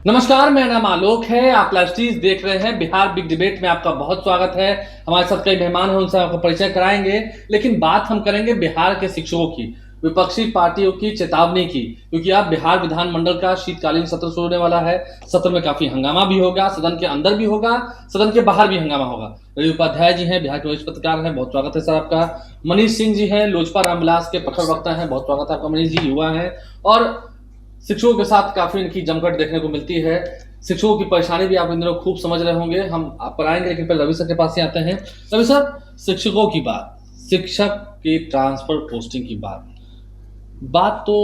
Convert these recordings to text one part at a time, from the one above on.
नमस्कार, मेरा नाम आलोक है। आप लाइव देख रहे हैं। बिहार बिग डिबेट में आपका बहुत स्वागत है। हमारे साथ कई मेहमान हैं, उनसे आपका परिचय कराएंगे। लेकिन बात हम करेंगे बिहार के शिक्षकों की, विपक्षी पार्टियों की चेतावनी की, क्योंकि अब बिहार विधानमंडल का शीतकालीन सत्र शुरू होने वाला है। सत्र में काफी हंगामा भी होगा, सदन के अंदर भी होगा, सदन के बाहर भी हंगामा होगा। रवि उपाध्याय जी हैं, बिहार के वरिष्ठ पत्रकार हैं, बहुत स्वागत है सर आपका। मनीष सिंह जी हैं, लोजपा रामविलास के प्रखर वक्ता हैं, बहुत स्वागत है आपका मनीष जी। युवा हैं और शिक्षकों के साथ काफी इनकी जमघट देखने को मिलती है। शिक्षकों की परेशानी भी आप इन दिनों खूब समझ रहे होंगे। हम आप पर आएंगे, लेकिन पहले रवि सर के पास ही आते हैं। रवि सर, शिक्षकों की बात, शिक्षक की ट्रांसफर पोस्टिंग की बात तो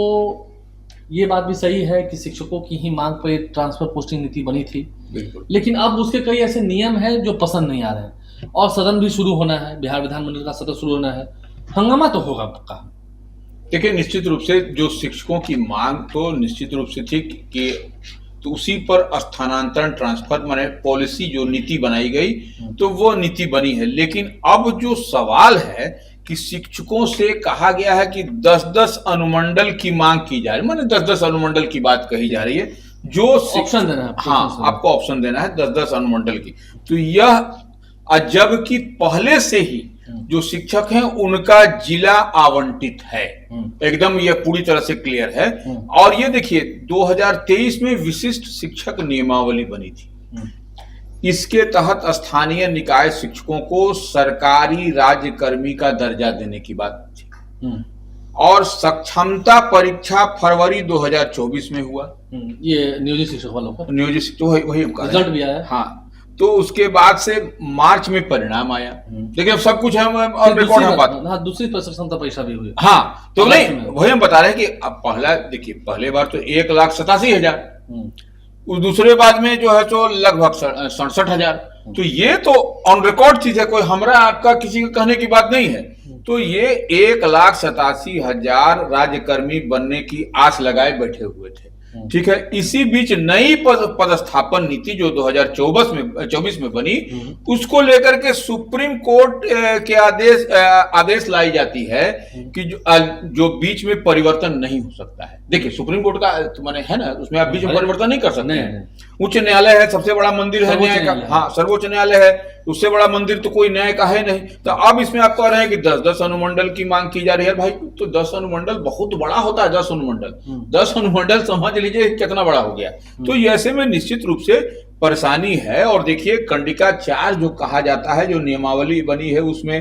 ये बात भी सही है कि शिक्षकों की ही मांग पर ट्रांसफर पोस्टिंग नीति बनी थी। बिल्कुल। लेकिन अब उसके कई ऐसे नियम हैं जो पसंद नहीं आ रहे हैं, और सदन भी शुरू होना है, बिहार विधानमंडल का सत्र शुरू होना है, हंगामा तो होगा पक्का। देखिए, निश्चित रूप से जो शिक्षकों की मांग तो निश्चित रूप से थी कि तो उसी पर स्थानांतरण ट्रांसफर माने पॉलिसी जो नीति बनाई गई तो वो नीति बनी है। लेकिन अब जो सवाल है कि शिक्षकों से कहा गया है कि 10-10 अनुमंडल की मांग की जा रही है, माने 10-10 अनुमंडल की बात कही जा रही है। जो ऑप्शन देना है, हाँ, आपको ऑप्शन देना है 10-10 अनुमंडल की। तो यह जबकि पहले से ही जो शिक्षक हैं उनका जिला आवंटित है, एकदम ये पूरी तरह से क्लियर है। और ये देखिए 2023 में विशिष्ट शिक्षक नियमावली बनी थी। इसके तहत स्थानीय निकाय शिक्षकों को सरकारी राज्यकर्मी का दर्जा देने की बात थी। और सक्षमता परीक्षा फरवरी 2024 में हुआ। ये नियोजित शिक्षक वालों का नियोजित तो वही रिजल्ट भी आया। हाँ, तो उसके बाद से मार्च में परिणाम आया। देखिए, अब सब कुछ है और रिकॉर्ड है बात। हाँ, दूसरी सक्षमता परीक्षा भी हुई। हाँ, तो नहीं, वही हम बता रहे हैं कि अब पहला देखिए, पहले बार तो 1,87,000, उस दूसरे बाद में जो है तो लगभग 67,000। तो ये तो ऑन रिकॉर्ड चीज है, कोई हमरा आपका किसी का कहने की बात नहीं है। तो ये 1,87,000 राज्यकर्मी बनने की आस लगाए बैठे हुए थे। ठीक है, इसी बीच नई पदस्थापन नीति जो 2024 में बनी, उसको लेकर के सुप्रीम कोर्ट के आदेश लाई जाती है कि जो बीच में परिवर्तन नहीं हो सकता है। देखिए, सुप्रीम कोर्ट का तो माने है ना, उसमें आप बीच में परिवर्तन नहीं कर सकते हैं। उच्च न्यायालय है, सबसे बड़ा मंदिर है न्याय का। हाँ, सर्वोच्च न्यायालय है, उससे बड़ा मंदिर तो कोई न्याय का है नहीं। तो अब इसमें आप कह रहे हैं कि 10-10 अनुमंडल की मांग की जा रही है। भाई, तो 10 अनुमंडल बहुत बड़ा होता है। 10 अनुमंडल समझ लीजिए कितना बड़ा हो गया। तो ऐसे में निश्चित रूप से परेशानी है। और देखिए, कंडिका 4 जो कहा जाता है, जो नियमावली बनी है उसमें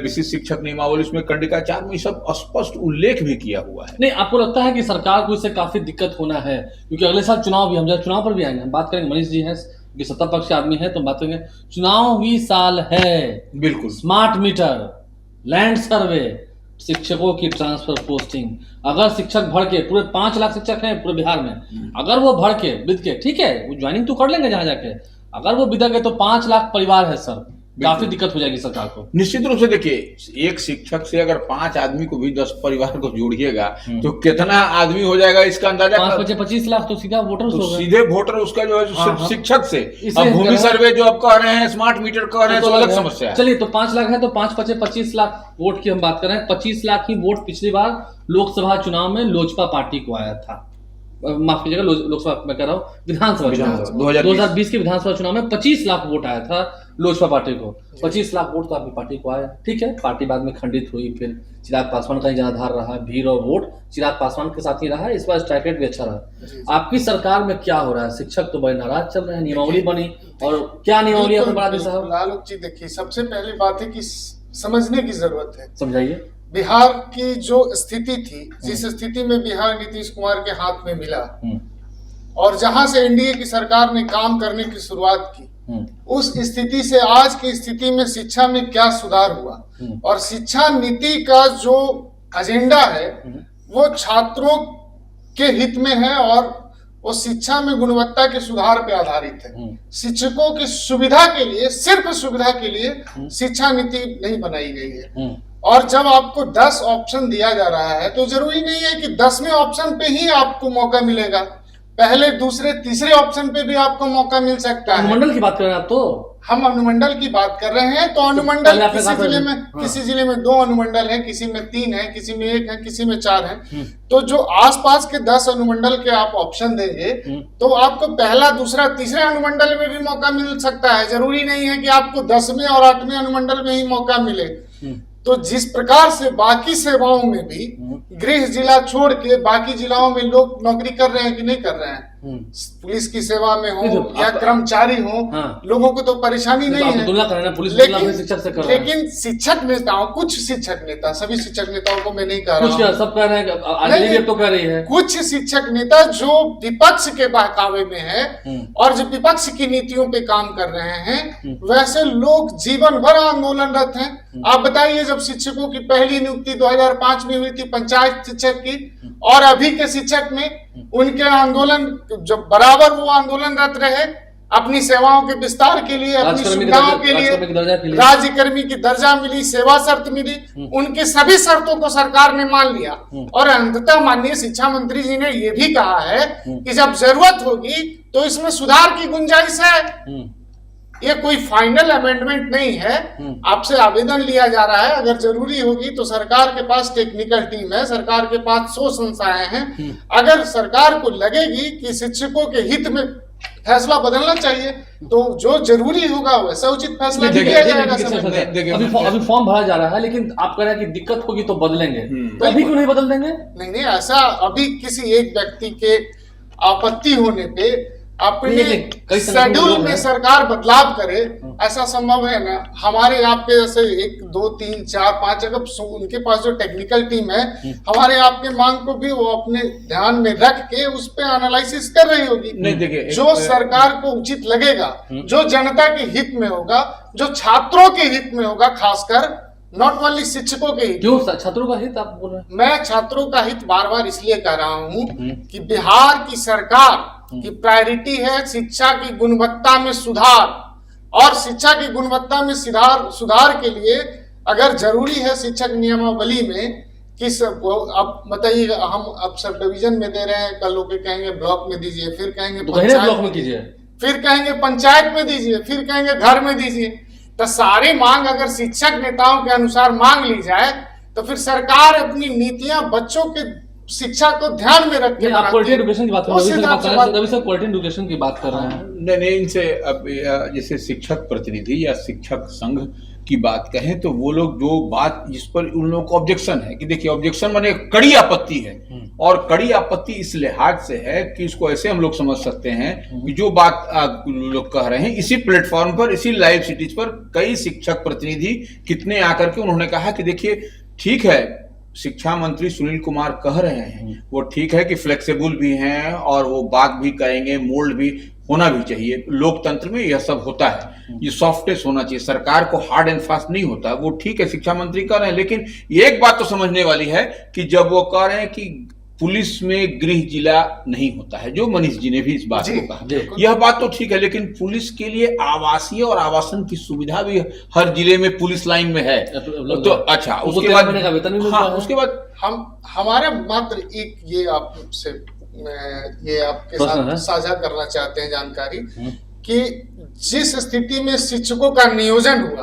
विशिष्ट शिक्षक नियमावली, उसमें कंडिका 4 में सब स्पष्ट उल्लेख भी किया हुआ है। नहीं, आपको लगता है कि सरकार को इससे काफी दिक्कत होना है? क्योंकि अगले साल चुनाव भी, हम जब चुनाव पर भी आएंगे, हम बात करेंगे। मनीष जी हैं, सत्ता पक्ष के आदमी है, तो बात करेंगे। चुनाव भी साल है, बिल्कुल। स्मार्ट मीटर, लैंड सर्वे, शिक्षकों की ट्रांसफर पोस्टिंग। अगर शिक्षक भड़ के, पूरे 5 लाख शिक्षक हैं पूरे बिहार में, अगर वो भड़ के बिद के, ठीक है, वो ज्वाइनिंग तो कर लेंगे जहां जाके, अगर वो बिदा गए तो 5 लाख परिवार है सर, काफी दिक्कत हो जाएगी सरकार को। निश्चित रूप से देखिए, एक शिक्षक से अगर 5 आदमी को भी 10 परिवार को जोड़िएगा तो कितना आदमी हो जाएगा, इसका अंदाजा 25 लाख तो सीधा वोटर तो सीधे वोटर उसका जो है सिर्फ शिक्षक से। अब भूमि सर्वे जो आप कह रहे हैं, स्मार्ट मीटर कह रहे हैं, तो अलग समस्या है। चलिए, तो 5 लाख है तो 5-25 लाख वोट की हम बात कर रहे हैं। 25 लाख ही वोट पिछली बार लोकसभा चुनाव में लोजपा पार्टी को आया था। माफ कीजिएगा, लोकसभा मैं कह रहा हूँ, विधानसभा 2020 के विधानसभा चुनाव में 25 लाख वोट आया था लोजपा पार्टी को। 25 लाख वोट तो आपकी पार्टी को आया, ठीक है। पार्टी बाद में खंडित हुई, फिर चिराग पासवान का ही जनाधार रहा, भीड़ और वोट चिराग पासवान के साथ ही रहा। इस बार स्ट्राइक रेट भी अच्छा रहा। आपकी सरकार में क्या हो रहा है? शिक्षक तो बड़े नाराज चल रहे हैं, नियमावली बनी, और क्या नियमावली है बड़ा साहब? लालू जी, देखिए, सबसे पहली बात है कि समझने की जरूरत है। समझाइए। बिहार की जो स्थिति थी, जिस स्थिति में बिहार नीतीश कुमार के हाथ में मिला, और जहां से एनडीए की सरकार ने काम करने की शुरुआत की, उस स्थिति से आज की स्थिति में शिक्षा में क्या सुधार हुआ, और शिक्षा नीति का जो एजेंडा है वो छात्रों के हित में है, और वो शिक्षा में गुणवत्ता के सुधार पे आधारित है। शिक्षकों की सुविधा के लिए, सिर्फ सुविधा के लिए शिक्षा नीति नहीं बनाई गई है। और जब आपको 10 ऑप्शन दिया जा रहा है तो जरूरी नहीं है कि 10वें ऑप्शन पे ही आपको मौका मिलेगा। पहले दूसरे तीसरे ऑप्शन पे भी आपको मौका मिल सकता है। अनुमंडल की बात कर रहे हैं आप तो? हम अनुमंडल की बात कर रहे हैं, तो अनुमंडल किसी जिले में 2 अनुमंडल है, किसी में 3 है, किसी में 1 है, किसी में 4 है। तो जो आसपास के 10 अनुमंडल के आप ऑप्शन देंगे तो आपको पहला, दूसरा, तीसरे अनुमंडल में भी मौका मिल सकता है। जरूरी नहीं है कि आपको 10वें और 8वें अनुमंडल में ही मौका मिले। तो जिस प्रकार से बाकी सेवाओं में भी गृह जिला छोड़ के बाकी जिलाओं में लोग नौकरी कर रहे हैं कि नहीं कर रहे हैं, पुलिस की सेवा में हो या कर्मचारी हो, लोगों को तो परेशानी नहीं है। तुलना कर रहे हैं पुलिस शिक्षक से कर रहे हैं। लेकिन शिक्षक नेताओं, कुछ शिक्षक नेता, सभी शिक्षक नेताओं को मैं नहीं कह रहा हूं, सब कह रहे हैं, आरजेडी तो कह रही है। कुछ शिक्षक नेता जो विपक्ष के बहकावे में है और जो विपक्ष की नीतियों पे काम कर रहे हैं, वैसे लोग जीवन भर आंदोलनरत हैं। आप बताइए, जब शिक्षकों की पहली नियुक्ति 2005 में हुई थी पंचायत शिक्षक की, और अभी के शिक्षक में उनके आंदोलन, जब बराबर वो आंदोलनरत रहे अपनी सेवाओं के विस्तार के लिए, अपनी सुविधाओं के लिए, राज्यकर्मी की दर्जा मिली, सेवा शर्त मिली, उनके सभी शर्तों को सरकार ने मान लिया। और अंततः माननीय शिक्षा मंत्री जी ने यह भी कहा है कि जब जरूरत होगी तो इसमें सुधार की गुंजाइश है। ये कोई फाइनल अमेंडमेंट नहीं है, आपसे आवेदन लिया जा रहा है। अगर जरूरी होगी तो सरकार के पास टेक्निकल टीम है, सरकार के पास 100 संस्थाएं हैं। अगर सरकार को लगेगी कि शिक्षकों के हित में फैसला बदलना चाहिए तो जो जरूरी होगा वैसा उचित फैसला लिया जाएगा। अभी फॉर्म भरा जा रहा है, लेकिन आप कह रहे हैं कि दिक्कत होगी तो बदलेंगे, तो अभी क्यों नहीं बदल देंगे? नहीं, ऐसा अभी किसी एक व्यक्ति के आपत्ति होने पे अपने शेड्यूल में सरकार बदलाव करे, ऐसा संभव है ना? हमारे आपके जैसे 1, 2, 3, 4, 5 अगर उनके पास जो टेक्निकल टीम है, हमारे आपके मांग को भी वो अपने ध्यान में रख के उस पे एनालिसिस कर रही होगी। नहीं, देखिए, जो सरकार को उचित लगेगा, जो जनता के हित में होगा, जो छात्रों के हित में होगा, खासकर नॉट ओनली शिक्षकों के हित। क्यों छात्रों का हित आप बोल रहे हैं? मैं छात्रों का हित बार बार इसलिए कह रहा हूं कि बिहार की सरकार की प्रायोरिटी है शिक्षा की गुणवत्ता में सुधार, और शिक्षा की गुणवत्ता में सुधार के लिए अगर जरूरी है शिक्षक नियमावली में कि अब बताइए, हम अब सब डिवीजन में दे रहे हैं, कल लोग कहेंगे ब्लॉक में दीजिए, फिर कहेंगे ब्लॉक में कीजिए, फिर कहेंगे पंचायत में दीजिए, फिर कहेंगे घर में दीजिए। तो सारी मांग अगर शिक्षक नेताओं के अनुसार मांग ली जाए तो फिर सरकार अपनी नीतियां बच्चों के शिक्षा को ध्यान में रख के क्वालिटी एजुकेशन की बात कर रहे हैं, रवि सर क्वालिटी एजुकेशन की बात कर रहे हैं। नहीं, इनसे अब जैसे शिक्षक प्रतिनिधि या शिक्षक संघ की बात कहें तो वो लोग जो बात जिस पर उन लोगों को ऑब्जेक्शन है कि देखिए, ऑब्जेक्शन माने कड़ी आपत्ति है, और कड़ी आपत्ति इस लिहाज से है कि इसको ऐसे हम लोग समझ सकते हैं कि जो बात लोग कह रहे हैं, इसी प्लेटफॉर्म पर, इसी लाइव सिटीज पर कई शिक्षक प्रतिनिधि कितने आकर के उन्होंने कहा कि देखिए ठीक है, शिक्षा मंत्री सुनील कुमार कह रहे हैं वो ठीक है कि फ्लेक्सिबल भी हैं और वो बात भी करेंगे, मोल्ड भी होना भी चाहिए, लोकतंत्र में यह सब होता है, ये सॉफ्टनेस होना चाहिए, सरकार को हार्ड एंड फास्ट नहीं होता, वो ठीक है, शिक्षा मंत्री कह रहे हैं। लेकिन एक बात तो समझने वाली है कि जब वो कह रहे हैं कि पुलिस में गृह जिला नहीं होता है, जो मनीष जी ने भी इस बात को कहा, यह बात तो ठीक है, लेकिन पुलिस के लिए आवासीय और आवासन की सुविधा भी हर जिले में पुलिस लाइन में है। तो अच्छा, उसके बाद उसके बाद हमारे मात्र एक ये आपसे ये आपके साथ साझा करना चाहते हैं जानकारी कि जिस स्थिति में शिक्षकों का नियोजन हुआ,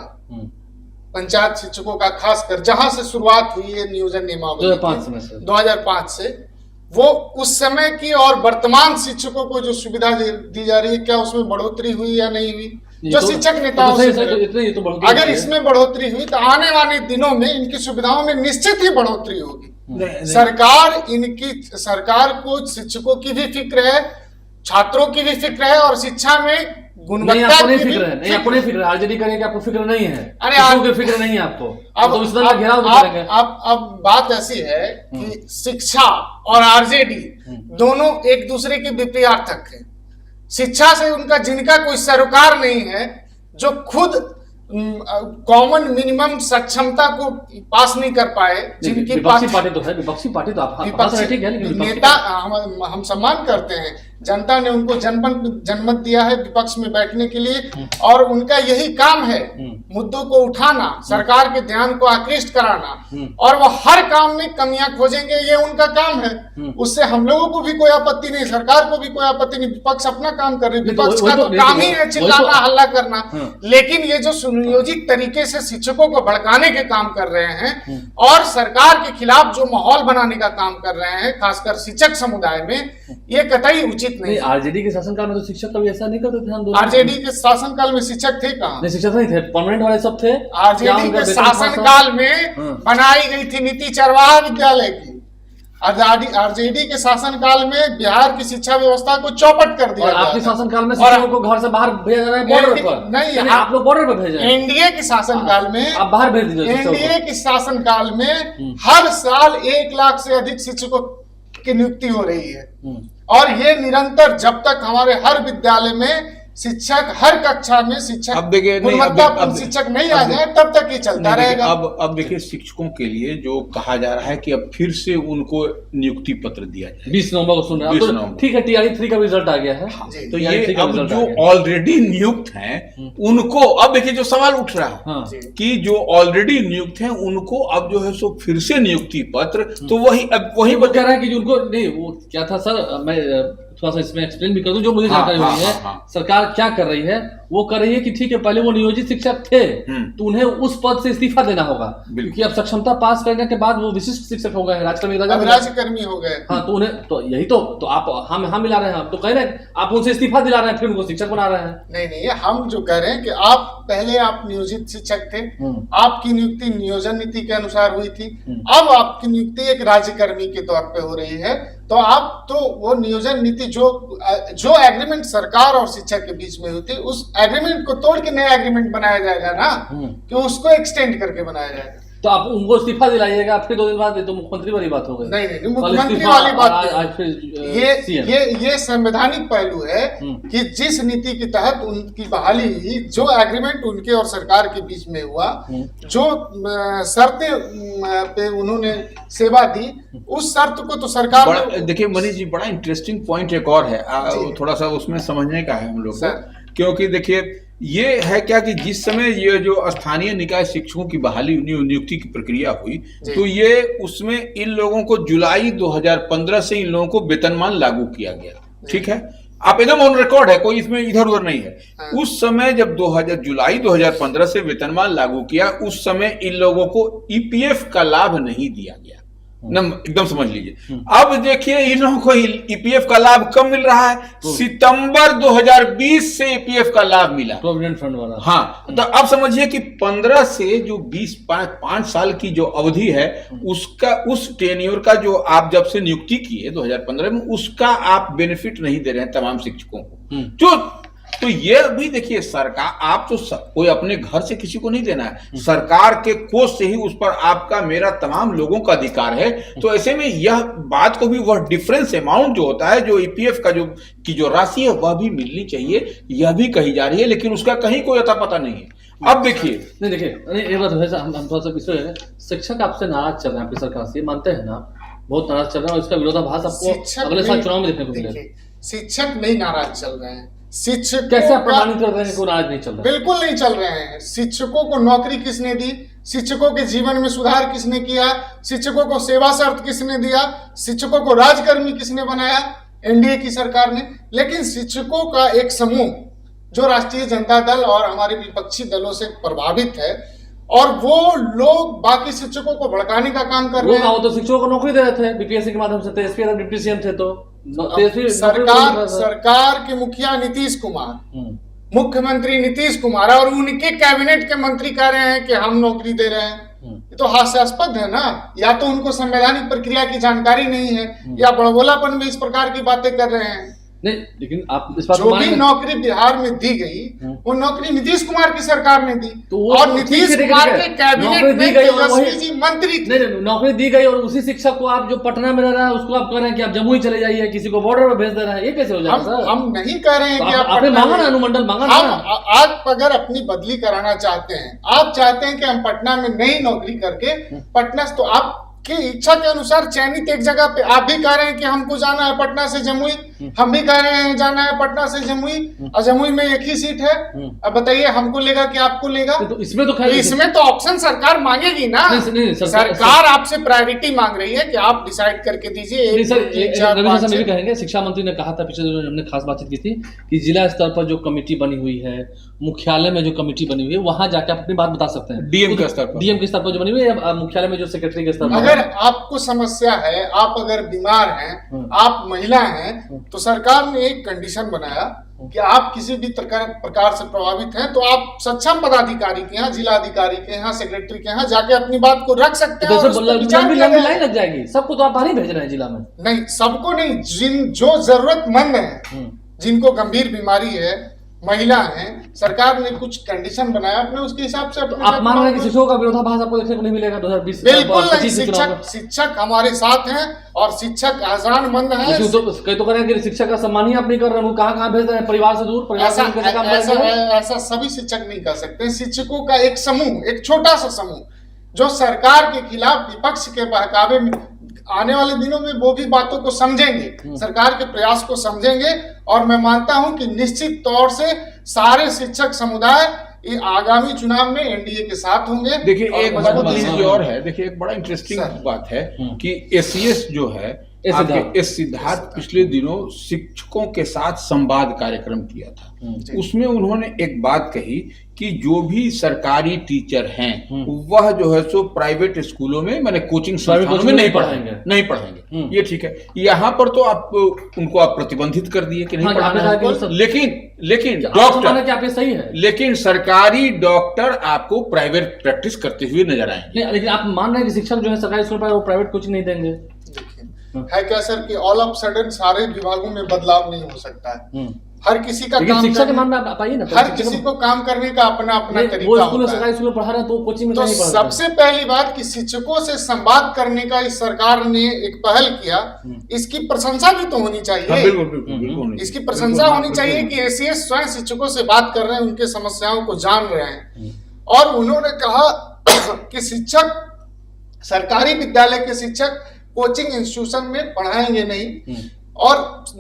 पंचायत शिक्षकों का खासकर जहां से शुरुआत हुई है नियोजन नियमावली 2005 से, वो उस समय की और वर्तमान शिक्षकों को जो सुविधा दी जा रही है, क्या उसमें बढ़ोतरी हुई या नहीं हुई? जो शिक्षक नेताओं से अगर इसमें बढ़ोतरी हुई तो आने वाले दिनों में इनकी सुविधाओं में निश्चित ही बढ़ोतरी होगी। सरकार को शिक्षकों की भी फिक्र है, छात्रों की भी फिक्र है, और शिक्षा में गुणवत्ता की फिक्र है। नहीं, आपको नहीं फिक्र, आरजेडी करेंगे आपको फिक्र नहीं है, अरे आपको फिक्र नहीं है आपको। अब बात ऐसी है कि शिक्षा और आरजेडी दोनों एक दूसरे के विपरीतार्थक है। शिक्षा से उनका जिनका कोई सरोकार नहीं है, जो खुद कॉमन मिनिमम सक्षमता को पास नहीं कर पाए, जिनकी विपक्षी पार्टी तो है, विपक्षी पार्टी तो आप नेता हम सम्मान करते हैं, जनता ने उनको जनमत दिया है विपक्ष में बैठने के लिए, और उनका यही काम है मुद्दों को उठाना, सरकार के ध्यान को आकृष्ट कराना, और वो हर काम में कमियां खोजेंगे, ये उनका काम है। उससे हम लोगों को भी कोई आपत्ति नहीं, सरकार को भी कोई आपत्ति नहीं। विपक्ष अपना काम कर रही है, विपक्ष का तो काम ही है चिल्लाना, हल्ला करना। लेकिन ये जो सुनियोजित तरीके से शिक्षकों को भड़काने के काम कर रहे हैं और सरकार के खिलाफ जो माहौल बनाने का काम कर रहे हैं, खासकर शिक्षक समुदाय में, ये कतई उचित नहीं। आरजेडी के शासनकाल में तो शिक्षक कभी ऐसा नहीं करते थे। आरजेडी के शासनकाल में शिक्षक थे कहाँ? नहीं, शिक्षक नहीं थे, परमानेंट वाले सब थे। आरजेडी के शासनकाल में बनाई गई थी नीति चरवाहा विद्यालय की। आरजेडी के शासनकाल में बिहार की शिक्षा व्यवस्था को चौपट कर दिया। आपके शासनकाल में शिक्षकों को घर से बाहर भेजा जा रहा है बॉर्डर पर। नहीं, आप लोग बॉर्डर पर भेजे। एनडीए के शासनकाल में आप बाहर भेज दीजिए। एनडीए के शासनकाल में हर साल 1 लाख से अधिक शिक्षकों की नियुक्ति हो रही है, और ये निरंतर जब तक हमारे हर विद्यालय में शिक्षक, हर कक्षा में शिक्षक, अब देखिए गुणवत्तापूर्ण शिक्षक नहीं आ जाए तब तक ये चलता रहेगा। अब देखिए शिक्षकों के लिए जो कहा जा रहा है कि अब फिर से उनको नियुक्ति पत्र दिया जाए। 20 नवंबर को सुन रहे हैं, तो ठीक है, टीआरई 3 का रिजल्ट आ गया है। तो ये अब जो ऑलरेडी नियुक्त हैं उनको, अब देखिए जो सवाल उठ रहा है कि जो ऑलरेडी नियुक्त हैं उनको अब जो है सो फिर से नियुक्ति पत्र, तो वही कह रहा है कि उनको नहीं, वो क्या था सर, मैं थोड़ा सा इसमें एक्सप्लेन भी कर दूं जो मुझे जानकारी मिली है। सरकार क्या कर रही है, वो कर रही है कि ठीक है, पहले वो नियोजित शिक्षक थे तो उन्हें उस पद से इस्तीफा देना होगा, क्योंकि अब सक्षमता पास करने के बाद वो विशिष्ट शिक्षक हो गए, राज्यकर्मी हो गए। हाँ, तो उन्हें तो यही तो आप हम मिला रहे हैं, आप तो कह रहे हैं आप उनसे इस्तीफा दिला रहे हैं, फिर उनको शिक्षक बना रहे हैं। नहीं, हम जो कह रहे हैं कि आप पहले आप नियोजित शिक्षक थे, आपकी नियुक्ति नियोजन नीति के अनुसार हुई थी, अब आपकी नियुक्ति एक राज्यकर्मी के तौर पे हो रही है, तो आप तो वो नियोजन नीति जो एग्रीमेंट सरकार और शिक्षक के बीच में हुई थी, उस एग्रीमेंट को तोड़ के नया एग्रीमेंट बनाया जाएगा ना, कि उसको एक्सटेंड करके बनाया जाएगा। तो आप उनको इस्तीफा दिलाइएगा, फिर 2 दिन बाद तो मुख्यमंत्री वाली बात हो गई। नहीं, मुख्यमंत्री वाली बात ये संवैधानिक पहलू है कि जिस नीति के तहत उनकी बहाली हुई, जो एग्रीमेंट उनके और सरकार के बीच में हुआ, जो शर्तें पे उन्होंने सेवा दी, उस शर्त को तो सरकार। देखिए मनीष जी, बड़ा इंटरेस्टिंग पॉइंट एक और है, थोड़ा सा उसमें समझने का है हम लोग को, क्योंकि देखिए ये है क्या कि जिस समय ये जो स्थानीय निकाय शिक्षकों की बहाली नियुक्ति की प्रक्रिया हुई, तो ये उसमें इन लोगों को जुलाई 2015 से इन लोगों को वेतनमान लागू किया गया। ठीक है, आप एकदम ऑन रिकॉर्ड है, कोई इसमें इधर उधर नहीं है। उस समय जब जुलाई 2015 से वेतनमान लागू किया, उस समय इन लोगों को ईपीएफ का लाभ नहीं दिया गया। एकदम समझ लीजिए। अब देखिए इन लोगों को ईपीएफ का लाभ कब मिल रहा है? सितंबर 2020 से ईपीएफ का लाभ मिला, प्रोविडेंट फंड वाला। हाँ, तो अब समझिए कि 15 से जो 5 साल की जो अवधि है, उसका उस टेन्योर का जो आप जब से नियुक्ति किए 2015 में, उसका आप बेनिफिट नहीं दे रहे हैं तमाम शिक्षकों को। तो ये भी देखिए सरकार, आप तो कोई अपने घर से किसी को नहीं देना है, सरकार के कोष से ही उस पर आपका मेरा तमाम लोगों का अधिकार है। तो ऐसे में यह बात को भी, वह डिफरेंस अमाउंट जो होता है, जो ईपीएफ का जो राशि है, वह भी मिलनी चाहिए, यह भी कही जा रही है, लेकिन उसका कहीं कोई अता पता नहीं है। अब देखिए नहीं, देखिए ये बात है, हम थोड़ा सा विषय है, शिक्षक आपसे नाराज चल रहे हैं, आपकी सरकार से, मानते हैं ना, बहुत नाराज चल रहे हैं, और इसका विरोधाभास आपको अगले साल चुनाव में देखने को मिलेगा। शिक्षक नहीं नाराज चल रहे हैं, शिक्षक कैसे प्रमाणित कर रहे हैं कि नाराज नहीं चल रहा? बिल्कुल नहीं चल रहे हैं। शिक्षकों को नौकरी किसने दी? शिक्षकों के जीवन में सुधार किसने किया? शिक्षकों को सेवा शर्त किसने दिया? शिक्षकों को राजकर्मी किसने बनाया? एनडीए की सरकार ने। लेकिन शिक्षकों का एक समूह जो राष्ट्रीय जनता दल और हमारे विपक्षी दलों से प्रभावित है, और वो लोग बाकी शिक्षकों को भड़काने का काम कर रहे हैं। वो तो शिक्षकों को नौकरी दे रहे थे बीपीएससी के माध्यम से, एसपी अगर डिप्टी सीएम थे तो सरकार के मुखिया नीतीश कुमार, मुख्यमंत्री नीतीश कुमार और उनके कैबिनेट के मंत्री कह रहे हैं कि हम नौकरी दे रहे हैं। ये तो हास्यास्पद है ना। या तो उनको संवैधानिक प्रक्रिया की जानकारी नहीं है, या बड़बोलापन में इस प्रकार की बातें कर रहे हैं। नहीं, लेकिन आप इस बात जो भी नौकरी बिहार में दी गई, वो नौकरी नीतीश कुमार की सरकार ने दी, और नीतीश कुमार के कैबिनेट में तेजस्वी जी मंत्री थे। नहीं, नौकरी दी गई, और उसी शिक्षक को आप जो पटना में रह रहा है उसको आप कह रहे हैं कि आप जमुई चले जाइए, किसी को बॉर्डर पर भेज दे रहे हैं, ये कैसे हो जाएगा? हम नहीं कह रहे हैं कि आपने मांगा ना, अनुमंडल मांगा ना। आप अगर अपनी बदली कराना चाहते हैं, आप चाहते हैं कि हम पटना में नई नौकरी करके पटना, तो आपकी इच्छा के अनुसार चयनित एक जगह पे आप भी कह रहे हैं कि हमको जाना है पटना से जमुई, हम भी कह रहे हैं जाना है पटना से जमुई, और जमुई में एक ही सीट है। अब बताइए हमको लेगा कि आपको लेगा? तो इसमें तो खैर इसमें तो ऑप्शन सरकार मांगेगी ना। नहीं, सरकार आपसे प्रायोरिटी मांग रही है कि आप डिसाइड करके दीजिए। रवि सर भी कहेंगे, शिक्षा मंत्री ने कहा था पिछले दिनों, हमने खास बातचीत की थी कि जिला स्तर पर जो कमेटी बनी हुई है, मुख्यालय में जो कमेटी बनी हुई है, वहां जाके आप अपनी बात बता सकते हैं। डीएम के स्तर पर जो बनी हुई है, मुख्यालय में जो सेक्रेटरी के स्तर पर। अगर आपको समस्या है, आप अगर बीमार हैं, आप महिला हैं, तो सरकार ने एक कंडीशन बनाया कि आप किसी भी प्रकार से प्रभावित हैं तो आप सक्षम पदाधिकारी के यहाँ, जिला अधिकारी के यहाँ, सेक्रेटरी के यहाँ जाके अपनी बात को रख सकते हैं। लंबी लाइन लग जाएगी, सबको तो आप बाहर ही भेज रहे हैं जिला में। नहीं, सबको नहीं, जो जरूरतमंद है, जिनको गंभीर बीमारी है, महिला हैं, सरकार ने कुछ कंडीशन बनाया अपने, उसके हिसाब से अपने। आप मान रहे हैं कि शिक्षकों का विरोधाभास आपको देखने को नहीं मिलेगा 2020? बिल्कुल नहीं, शिक्षक हमारे साथ हैं और शिक्षक आजानमंद हैं। कई तो कह रहे हैं कि शिक्षक का सम्मान ही आप नहीं कर रहे हैं, वो कहाँ भेज रहे हैं, परिवार से दूर। ऐसा सभी शिक्षक नहीं कर सकते। शिक्षकों का एक समूह, एक छोटा सा समूह, जो सरकार के खिलाफ विपक्ष के बहकावे में आने वाले दिनों में वो भी बातों को समझेंगे, सरकार के प्रयास को समझेंगे, और मैं मानता हूं कि निश्चित तौर से सारे शिक्षक समुदाय आगामी चुनाव में एनडीए के साथ होंगे। देखिए एक बात और है, देखिए एक बड़ा इंटरेस्टिंग बात है कि एसीएस जो है, एस सिद्धार्थ पिछले दिनों शिक्षकों के साथ संवाद कार्यक्रम किया था। उसमें उन्होंने एक बात कही कि जो भी सरकारी टीचर हैं वह जो है सो प्राइवेट स्कूलों में, माने कोचिंग संस्थानों में नहीं पढ़ाएंगे। ये ठीक है। यहाँ पर तो आप उनको आप प्रतिबंधित कर दिए कि नहीं पढ़ाना है, लेकिन डॉक्टर क्या सही है, लेकिन सरकारी डॉक्टर आपको प्राइवेट प्रैक्टिस करते हुए नजर आएंगे। लेकिन आप मान रहे हैं कि शिक्षक जो है सरकारी स्कूल पर वो प्राइवेट कोचिंग नहीं देंगे? है क्या सर कि ऑल ऑफ सडन सारे विभागों में बदलाव नहीं हो सकता है। हर किसी का काम, शिक्षा के मामले आप आइए ना, हर किसी को काम करने का अपना अपना तरीका होता है। सरकारी स्कूल में पढ़ा रहे हैं तो कोचिंग में तो नहीं पढ़ा। सबसे पहली बात कि शिक्षकों से संवाद करने का इस सरकार ने एक पहल किया, इसकी प्रशंसा भी तो होनी चाहिए। बिल्कुल इसकी प्रशंसा होनी चाहिए कि एसीएस स्वयं शिक्षकों से बात कर रहे हैं, उनके समस्याओं को जान रहे हैं, और उन्होंने कहा कि शिक्षक, सरकारी विद्यालय के शिक्षक कोचिंग इंस्टीट्यूशन में पढ़ाएंगे नहीं, और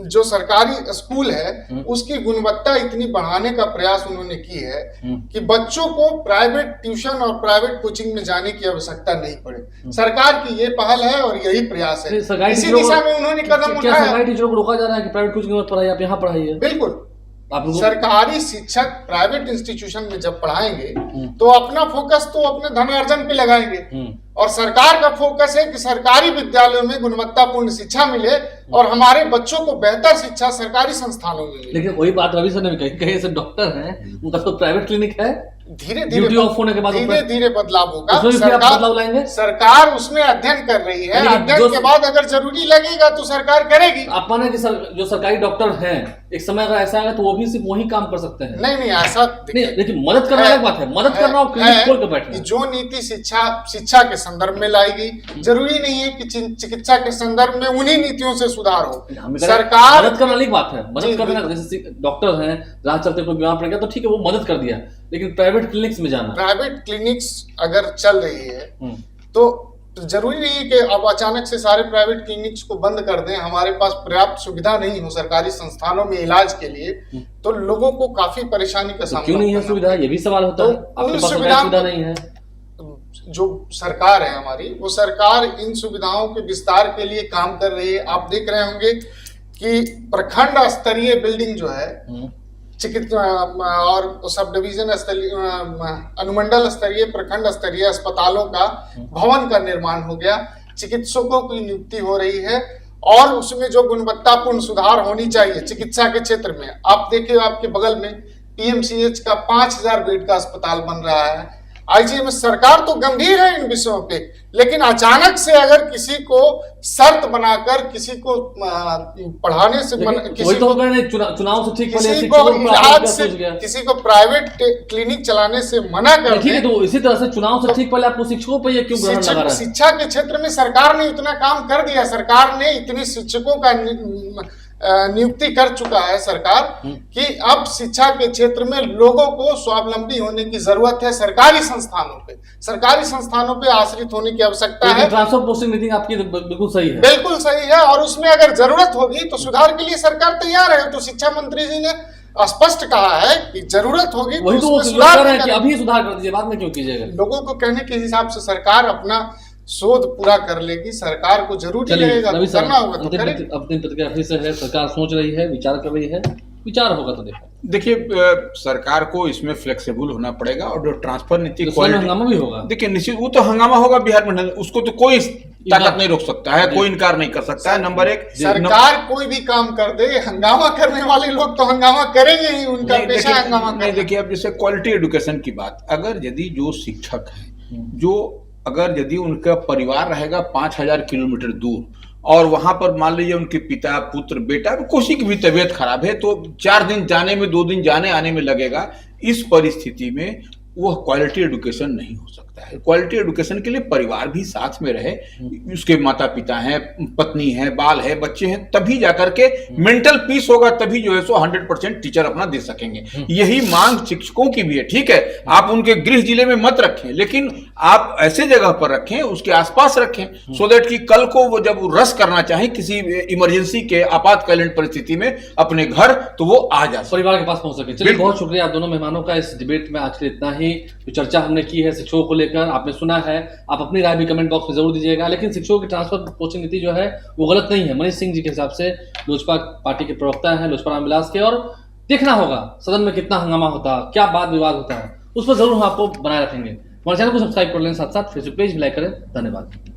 जो सरकारी स्कूल है उसकी गुणवत्ता इतनी बढ़ाने का प्रयास उन्होंने की है कि बच्चों को प्राइवेट ट्यूशन और प्राइवेट कोचिंग में जाने की आवश्यकता नहीं पड़े। सरकार की ये पहल है और यही प्रयास है, इसी दिशा में उन्होंने कदम उठाया। सरकारी टीचरों को रोका जा रहा है कि प्राइवेट कोचिंग में पढ़ाइए, आप यहाँ पढ़ाइए? बिल्कुल, सरकारी शिक्षक प्राइवेट इंस्टीट्यूशन में जब पढ़ाएंगे तो अपना फोकस तो अपने धनार्जन पे लगाएंगे, और सरकार का फोकस है कि सरकारी विद्यालयों में गुणवत्तापूर्ण शिक्षा मिले और हमारे बच्चों को बेहतर शिक्षा सरकारी संस्थानों में मिले। लेकिन वही बात रवि सर ने भी कही, कहीं ऐसे डॉक्टर हैं उनका तो प्राइवेट क्लिनिक है, धीरे धीरे बदलाव होगा। सरकार उसमें अध्ययन कर रही है, अध्ययन के बाद अगर जरूरी लगेगा तो सरकार करेगी। आप माने कि जो सरकारी डॉक्टर हैं एक समय अगर ऐसा आएगा तो वो भी सिर्फ वही काम कर सकते हैं? नहीं, ऐसा नहीं, लेकिन मदद करना अलग बात है, मदद करना और क्लिनिक खोल के बैठना। जो नीति शिक्षा के संदर्भ में लाई गई, जरूरी नहीं है कि चिकित्सा के संदर्भ में उन्हीं नीतियों से सुधार हो। सरकार मदद करना अलग बात है, मदद करना, जैसे डॉक्टर हैं राह चलते कोई बीमार पड़ गया तो ठीक है वो मदद कर दिया, लेकिन प्राइवेट क्लिनिक्स में जाना, प्राइवेट क्लिनिक्स अगर चल रही है तो जरूरी नहीं है कि अब अचानक से सारे प्राइवेट क्लिनिक्स को बंद कर दें। हमारे पास पर्याप्त सुविधा नहीं हो सरकारी संस्थानों में इलाज के लिए, तो लोगों को काफी परेशानी का सामना क्यों नहीं है सुविधा, ये भी सवाल होता है। आपके पास सुविधा नहीं है, जो सरकार है हमारी, वो सरकार इन सुविधाओं के विस्तार के लिए काम कर रही है। आप देख रहे होंगे कि प्रखंड स्तरीय बिल्डिंग जो है, चिकित्सा और सब डिवीजन स्तरीय, अनुमंडल स्तरीय, प्रखंड स्तरीय अस्पतालों का भवन का निर्माण हो गया, चिकित्सकों की नियुक्ति हो रही है, और उसमें जो गुणवत्तापूर्ण सुधार होनी चाहिए चिकित्सा के क्षेत्र में। आप देखिए आपके बगल में पीएमसीएच का 5000 बेड का अस्पताल बन रहा है। आईजीएमएस सरकार तो गंभीर है इन विषयों पे, लेकिन अचानक से अगर किसी को शर्त बनाकर किसी को पढ़ाने से चुनाव से ठीक किसी को प्राइवेट क्लिनिक चलाने से मना कर दे, तो इसी तरह से चुनाव से ठीक पहले आपको शिक्षकों पर क्यों ग्रहण लगा रहा है? शिक्षा के क्षेत्र में सरकार ने इतना काम कर दिया, सरकार ने इतने शिक्षकों का नियुक्ति कर चुका है सरकार कि अब शिक्षा के क्षेत्र में लोगों को स्वावलंबी होने की जरूरत है। सरकारी संस्थानों पे आश्रित होने की आवश्यकता है। ट्रांसफर पोस्टिंग नीति आपकी बिल्कुल सही है, बिल्कुल सही है, और उसमें अगर जरूरत होगी तो सुधार के लिए सरकार तैयार है। तो शिक्षा मंत्री जी ने स्पष्ट कहा है कि जरूरत होगी वही तो सुधार कर रहे हैं कि अभी सुधार कर दीजिए, बाद में क्यों कीजिएगा। लोगों को कहने के हिसाब से सरकार अपना शोध पूरा कर लेगी। सरकार को जरूर लगेगा करना होगा तो करेगी। अपनी प्रतिक्रिया फिर से है, सरकार सोच रही है, विचार कर रही है, विचार होगा तो देखो। देखिए सरकार को इसमें फ्लेक्सिबल होना पड़ेगा, और जो ट्रांसफर नीति हंगामा भी होगा। देखिए निश्चित वो तो हंगामा होगा बिहार में, उसको तो कोई ताकत नहीं रोक सकता है, कोई इनकार नहीं कर सकता है। नंबर एक, सरकार कोई भी काम कर दे, हंगामा करने वाले लोग तो हंगामा करेंगे ही, उनका पेशा हंगामा करना। देखिए अब जैसे क्वालिटी एजुकेशन की बात, अगर यदि जो शिक्षक है अगर यदि उनका परिवार रहेगा 5000 किलोमीटर दूर, और वहां पर मान लीजिए उनके पिता पुत्र बेटा किसी की भी तबीयत खराब है, तो 4 दिन जाने में 2 दिन जाने आने में लगेगा। इस परिस्थिति में वह क्वालिटी एजुकेशन नहीं हो सकता है। क्वालिटी एजुकेशन के लिए परिवार भी साथ में रहे, उसके माता पिता हैं, पत्नी है, बाल है, बच्चे हैं, तभी जाकर के मेंटल पीस होगा, तभी जो है सो 100% टीचर अपना दे सकेंगे। यही मांग शिक्षकों की भी है। ठीक है, आप उनके गृह जिले में मत रखें, लेकिन आप ऐसे जगह पर रखें, उसके आसपास रखें, सो दैट कि कल को वो जब रस करना चाहे किसी इमरजेंसी के आपातकालीन परिस्थिति में अपने घर, तो वो आ जा परिवार के पास पहुंच सके। चलिए बहुत शुक्रिया आप दोनों मेहमानों का इस डिबेट में। आज के इतना ही जो चर्चा हमने की है शिक्षकों को लेकर, आपने सुना है। आप अपनी राय भी कमेंट बॉक्स में जरूर दीजिएगा। लेकिन शिक्षकों की ट्रांसफर पोस्टिंग नीति जो है वो गलत नहीं है। मनीष सिंह जी के हिसाब से लोजपा पार्टी के प्रवक्ता हैं, लोजपा रामविलास के, और देखना होगा सदन में कितना हंगामा होता है, क्या वाद विवाद होता है, उस पर जरूर हम आपको बनाए रखेंगे। हमारे चैनल को सब्सक्राइब कर लें, साथ साथ फेसबुक पेज भी लाइक करें। धन्यवाद।